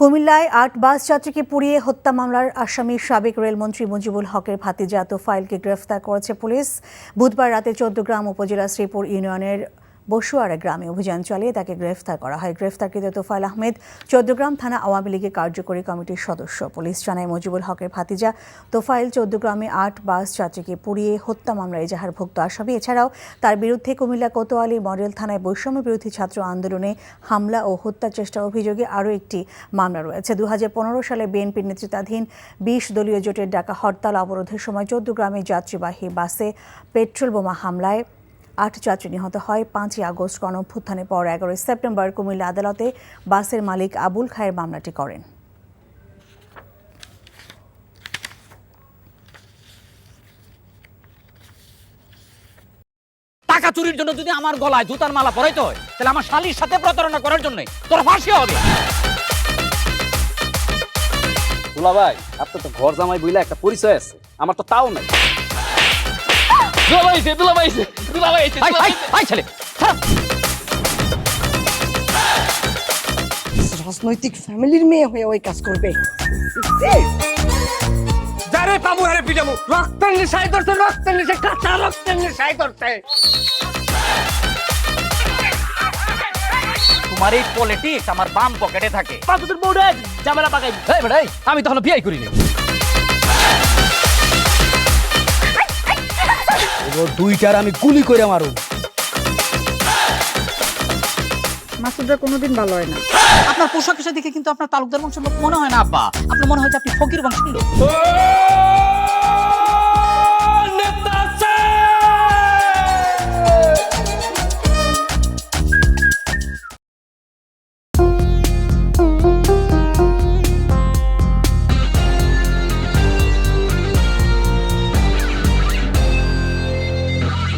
কুমিল্লায় ৮ বাস যাত্রীকে পুড়িয়ে হত্যা মামলার আসামি সাবেক রেলমন্ত্রী মুজিবুল হকের ভাতিজা তোফাইলকে গ্রেফতার করেছে পুলিশ। বুধবার রাতে চৌদ্দগ্রাম উপজেলার শ্রীপুর ইউনিয়নের বসুয়ারা গ্রামে অভিযান চালিয়ে তাকে গ্রেফতার করা হয়। গ্রেফতারকৃত তোফাইল আহমেদ চৌদ্দগ্রাম থানা আওয়ামী লীগের কার্যকরী কমিটির সদস্য। পুলিশ জানায় মুজিবুল হকের ভাতিজা তোফাইল চৌদ্দগ্রামে ৮ বাস যাত্রীকে পুড়িয়ে হত্যা মামলায় এজাহারভুক্ত আসামি। এছাড়াও তার বিরুদ্ধে কুমিল্লা কোতোয়ালি মডেল থানায় বৈষম্য বিরোধী ছাত্র আন্দোলনে হামলা ও হত্যা চেষ্টার অভিযোগে আরও একটি মামলা রয়েছে। ২০১৫ সালে বিএনপির নেতৃত্বাধীন ২০ দলীয় জোটের ডাকা হরতাল অবরোধের সময় চৌদ্দগ্রামে যাত্রীবাহী বাসে পেট্রোল বোমা হামলায় ৮ যাত্রী নিহত হয়। ৫ই আগস্ট গণঅভ্যুত্থানের পর ১১ সেপ্টেম্বর কুমিল্লা আদালতে বাসের মালিক আবুল খায়ের মামলাটি করেন। টাকা চুরির জন্য যদি আমার গলায় জুতার মালা পরাইতে হয়, তাহলে আমার শালীর সাথে প্রতারণা করার জন্য তোর ফাঁসি হবে। দুলা ভাই, আপনার তো ঘর জামাই বইলা একটা পরিচয় আছে, আমার তো তাও নাই। রাজনৈতিক ফ্যামিলির মেয়ে হয়ে ওই কাজ করবে। যারে পাবো আরে পিটাবো, রক্তের নেশায় ধরতে, রক্তের নেশায়, কাঁচা রক্তের নেশায় ধরতে। তোমার এই পলিটিক্স আমার বাম পকেটে থাকে। পাঁচদের বউরে ঝামেলা পাকাই। এই বেটাই, আমি তখন বিয়ে করিনি। দুইটার আমি গুলি করে মারু। মাসুদরা কোনোদিন ভালো হয় না। আপনার পোশাক আশাক দেখে কিন্তু আপনার তালুকদার বংশের লোক মনে হয় না আব্বা, আপনার মনে হয় যে আপনি ফকির বংশের লোক।